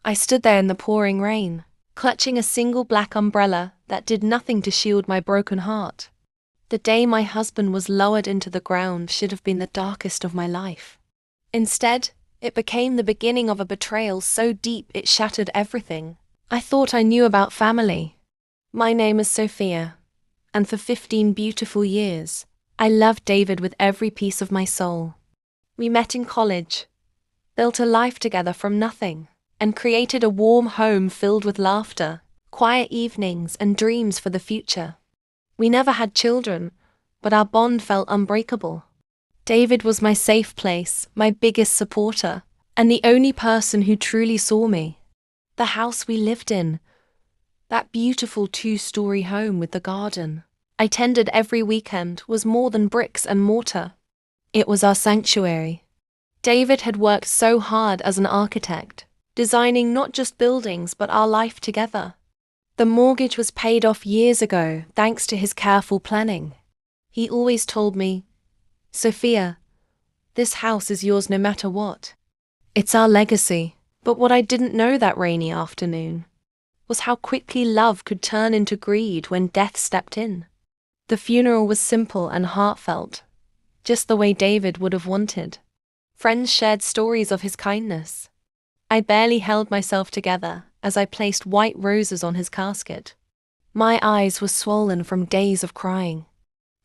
I stood there in the pouring rain, clutching a single black umbrella that did nothing to shield my broken heart. The day my husband was lowered into the ground should have been the darkest of my life. Instead, it became the beginning of a betrayal so deep it shattered everything I thought I knew about family. My name is Sophia, and for 15 beautiful years, I loved David with every piece of my soul. We met in college, built a life together from nothing, and created a warm home filled with laughter, quiet evenings, and dreams for the future. We never had children, but our bond felt unbreakable. David was my safe place, my biggest supporter, and the only person who truly saw me. The house we lived in, that beautiful 2-story home with the garden I tended every weekend, was more than bricks and mortar. It was our sanctuary. David had worked so hard as an architect, designing not just buildings but our life together. The mortgage was paid off years ago thanks to his careful planning. He always told me, "Sophia, this house is yours no matter what. It's our legacy." But what I didn't know that rainy afternoon was how quickly love could turn into greed when death stepped in. The funeral was simple and heartfelt, just the way David would have wanted. Friends shared stories of his kindness. I barely held myself together as I placed white roses on his casket. My eyes were swollen from days of crying.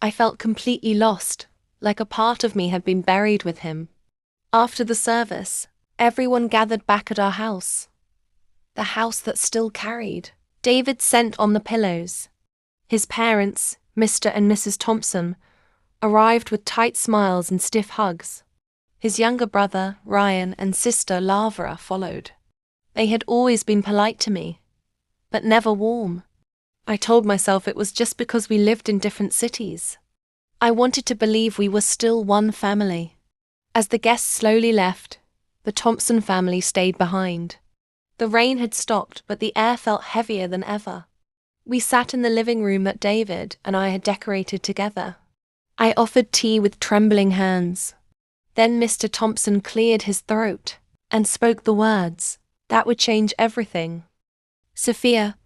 I felt completely lost, like a part of me had been buried with him. After the service, everyone gathered back at our house. The house that still carried David's scent on the pillows. His parents, Mr. and Mrs. Thompson, arrived with tight smiles and stiff hugs. His younger brother, Ryan, and sister, Lavra, followed. They had always been polite to me, but never warm. I told myself it was just because we lived in different cities. I wanted to believe we were still one family. As the guests slowly left, the Thompson family stayed behind. The rain had stopped, but the air felt heavier than ever. We sat in the living room that David and I had decorated together. I offered tea with trembling hands. Then Mr. Thompson cleared his throat and spoke the words that would change everything. "Sophia,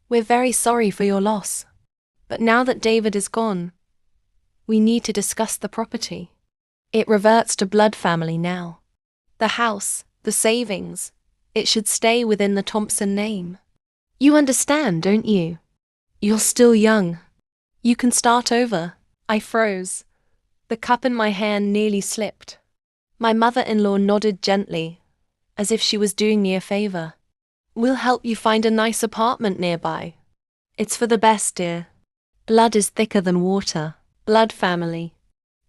we're very sorry for your loss. But now that David is gone, we need to discuss the property. It reverts to blood family now. The house, the savings, it should stay within the Thompson name. You understand, don't you? You're still young. You can start over." I froze. The cup in my hand nearly slipped. My mother-in-law nodded gently, as if she was doing me a favor. "We'll help you find a nice apartment nearby. It's for the best, dear. Blood is thicker than water. Blood family."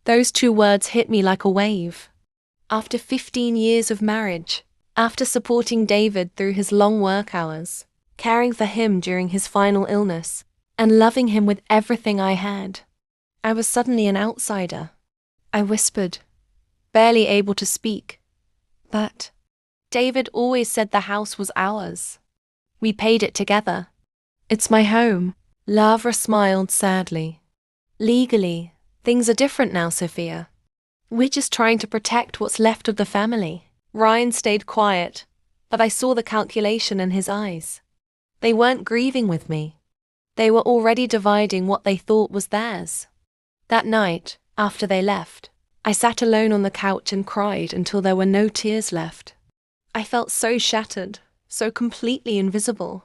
Those 2 words hit me like a wave. After 15 years of marriage, after supporting David through his long work hours, caring for him during his final illness, and loving him with everything I had, I was suddenly an outsider. I whispered, barely able to speak, "But David always said the house was ours. We paid it together. It's my home." Lavra smiled sadly. "Legally, things are different now, Sophia. We're just trying to protect what's left of the family." Ryan stayed quiet, but I saw the calculation in his eyes. They weren't grieving with me. They were already dividing what they thought was theirs. That night, after they left, I sat alone on the couch and cried until there were no tears left. I felt so shattered, so completely invisible.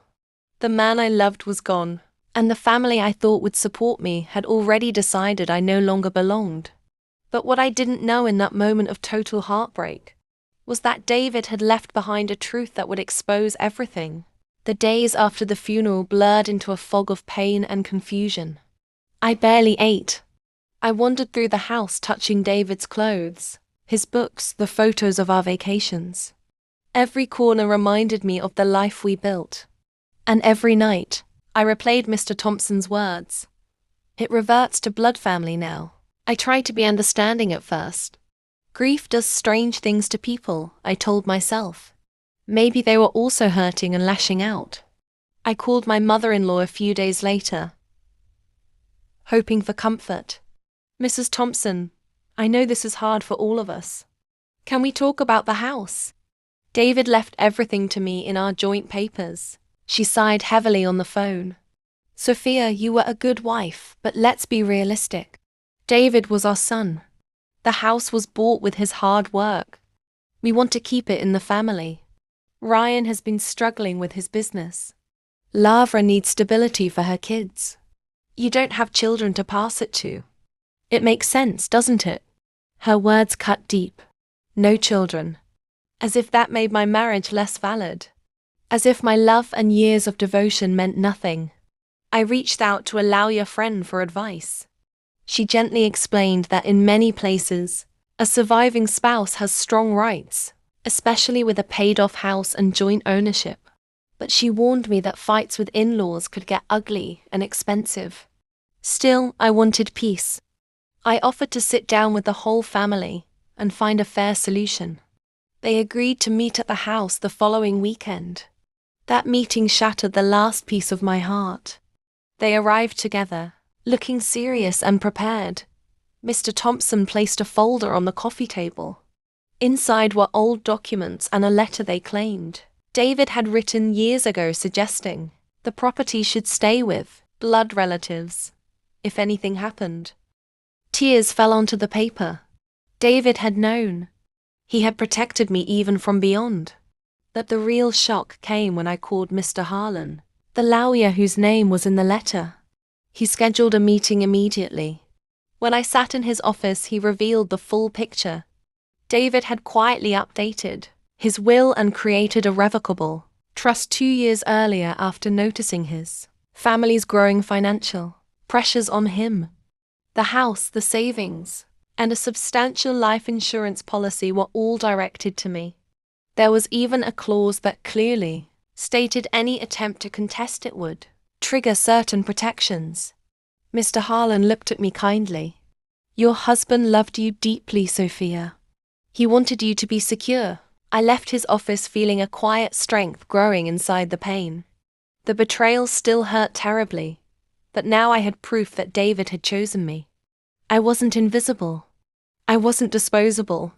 The man I loved was gone, and the family I thought would support me had already decided I no longer belonged. But what I didn't know in that moment of total heartbreak was that David had left behind a truth that would expose everything. The days after the funeral blurred into a fog of pain and confusion. I barely ate. I wandered through the house touching David's clothes, his books, the photos of our vacations. Every corner reminded me of the life we built. And every night, I replayed Mr. Thompson's words. "It reverts to blood family now." I tried to be understanding at first. Grief does strange things to people, I told myself. Maybe they were also hurting and lashing out. I called my mother-in-law a few days later, hoping for comfort. "Mrs. Thompson, I know this is hard for all of us. Can we talk about the house? David left everything to me in our joint papers. She sighed heavily on the phone. Sophia, you were a good wife, but let's be realistic. David was our son. The house was bought with his hard work. We want to keep it in the family. Ryan has been struggling with his business. Lavra needs stability for her kids. You don't have children to pass it to. It makes sense, doesn't it? Her words cut deep. No children. As if that made my marriage less valid. As if my love and years of devotion meant nothing. I reached out to a lawyer friend for advice. She gently explained that in many places, a surviving spouse has strong rights, especially with a paid-off house and joint ownership. But she warned me that fights with in-laws could get ugly and expensive. Still, I wanted peace. I offered to sit down with the whole family and find a fair solution. They agreed to meet at the house the following weekend. That meeting shattered the last piece of my heart. They arrived together, looking serious and prepared. Mr. Thompson placed a folder on the coffee table. Inside were old documents and a letter they claimed David had written years ago suggesting the property should stay with blood relatives if anything happened. Tears fell onto the paper. David had known. He had protected me even from beyond. But the real shock came when I called Mr. Harlan, the lawyer whose name was in the letter. He scheduled a meeting immediately. When I sat in his office, he revealed the full picture. David had quietly updated his will and created a revocable trust 2 years earlier after noticing his family's growing financial pressures on him. The house, the savings, and a substantial life insurance policy were all directed to me. There was even a clause that clearly stated any attempt to contest it would trigger certain protections. Mr. Harlan looked at me kindly. Your husband loved you deeply, Sophia. He wanted you to be secure. I left his office feeling a quiet strength growing inside the pain. The betrayal still hurt terribly, but now I had proof that David had chosen me. I wasn't invisible. I wasn't disposable.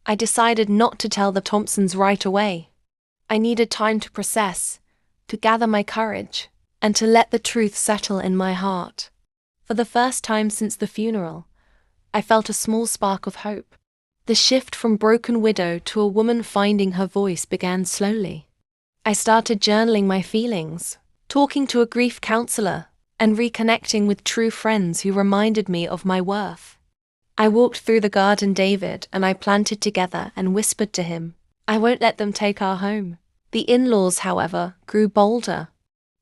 I decided not to tell the Thompsons right away. I needed time to process, to gather my courage, and to let the truth settle in my heart. For the first time since the funeral, I felt a small spark of hope. The shift from broken widow to a woman finding her voice began slowly. I started journaling my feelings, talking to a grief counselor, and reconnecting with true friends who reminded me of my worth. I walked through the garden David and I planted together and whispered to him, I won't let them take our home. The in-laws, however, grew bolder.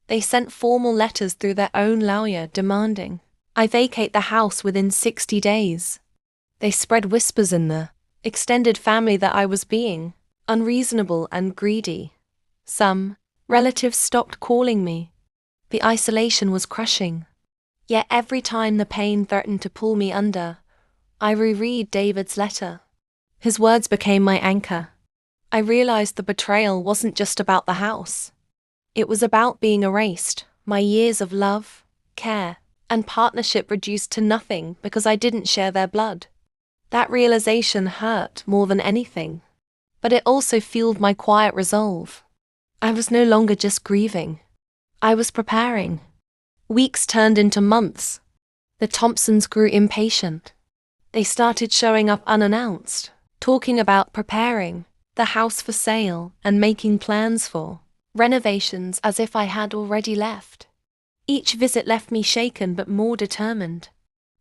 They sent formal letters through their own lawyer demanding I vacate the house within 60 days. They spread whispers in the extended family that I was being unreasonable and greedy. Some relatives stopped calling me. The isolation was crushing. Yet every time the pain threatened to pull me under, I reread David's letter. His words became my anchor. I realized the betrayal wasn't just about the house. It was about being erased, my years of love, care, and partnership reduced to nothing because I didn't share their blood. That realization hurt more than anything, but it also fueled my quiet resolve. I was no longer just grieving. I was preparing. Weeks turned into months. The Thompsons grew impatient. They started showing up unannounced, talking about preparing the house for sale and making plans for renovations as if I had already left. Each visit left me shaken but more determined.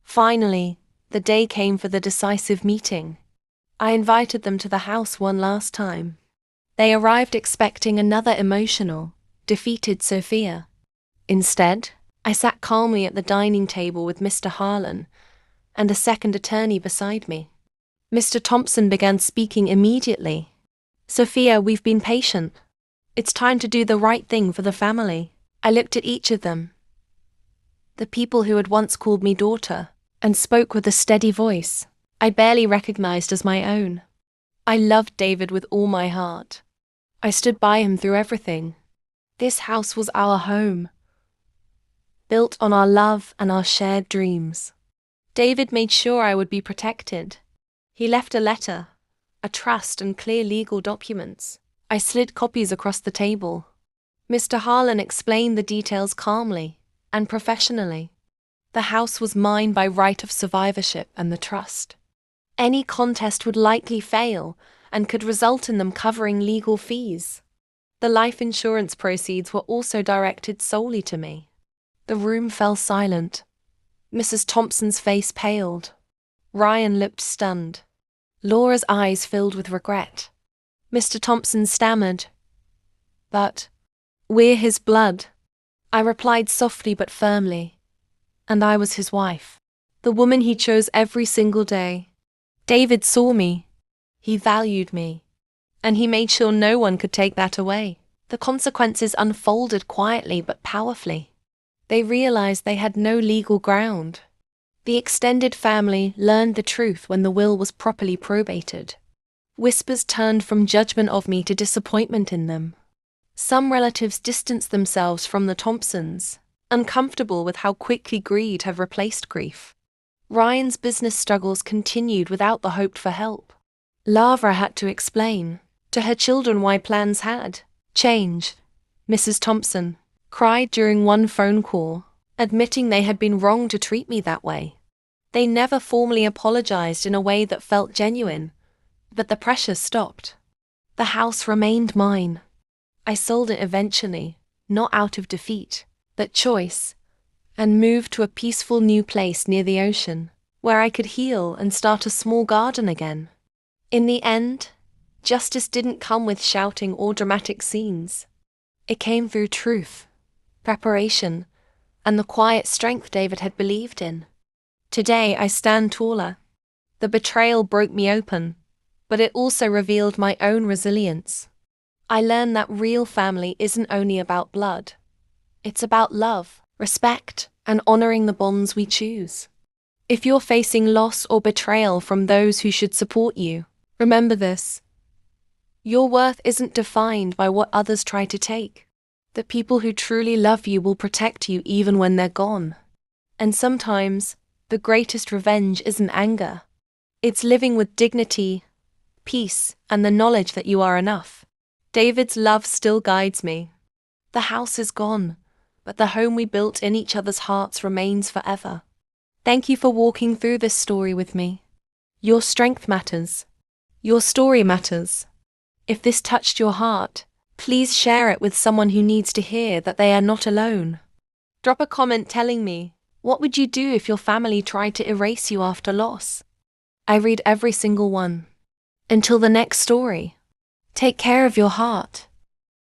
Finally, the day came for the decisive meeting. I invited them to the house one last time. They arrived expecting another emotional, defeated Sophia. Instead, I sat calmly at the dining table with Mr. Harlan and a second attorney beside me. Mr. Thompson began speaking immediately. Sophia, we've been patient. It's time to do the right thing for the family. I looked at each of them, the people who had once called me daughter, and spoke with a steady voice I barely recognized as my own. I loved David with all my heart. I stood by him through everything. This house was our home, built on our love and our shared dreams. David made sure I would be protected. He left a letter, a trust and clear legal documents. I slid copies across the table. Mr. Harlan explained the details calmly and professionally. The house was mine by right of survivorship and the trust. Any contest would likely fail and could result in them covering legal fees. The life insurance proceeds were also directed solely to me. The room fell silent. Mrs. Thompson's face paled. Ryan looked stunned. Laura's eyes filled with regret. Mr. Thompson stammered, "But we're his blood." I replied softly but firmly, "And I was his wife, the woman he chose every single day. David saw me. He valued me. And he made sure no one could take that away." The consequences unfolded quietly but powerfully. They realized they had no legal ground. The extended family learned the truth when the will was properly probated. Whispers turned from judgment of me to disappointment in them. Some relatives distanced themselves from the Thompsons, uncomfortable with how quickly greed had replaced grief. Ryan's business struggles continued without the hope for help. Lavra had to explain to her children why plans had changed. Mrs. Thompson cried during one phone call, admitting they had been wrong to treat me that way. They never formally apologized in a way that felt genuine, but the pressure stopped. The house remained mine. I sold it eventually, not out of defeat, but choice, and moved to a peaceful new place near the ocean, where I could heal and start a small garden again. In the end, justice didn't come with shouting or dramatic scenes. It came through truth, preparation, and the quiet strength David had believed in. Today I stand taller. The betrayal broke me open, but it also revealed my own resilience. I learned that real family isn't only about blood. It's about love, respect, and honoring the bonds we choose. If you're facing loss or betrayal from those who should support you, remember this. Your worth isn't defined by what others try to take. The people who truly love you will protect you even when they're gone. And sometimes, the greatest revenge isn't anger. It's living with dignity, peace, and the knowledge that you are enough. David's love still guides me. The house is gone, but the home we built in each other's hearts remains forever. Thank you for walking through this story with me. Your strength matters. Your story matters. If this touched your heart, please share it with someone who needs to hear that they are not alone. Drop a comment telling me, what would you do if your family tried to erase you after loss? I read every single one. Until the next story, take care of your heart.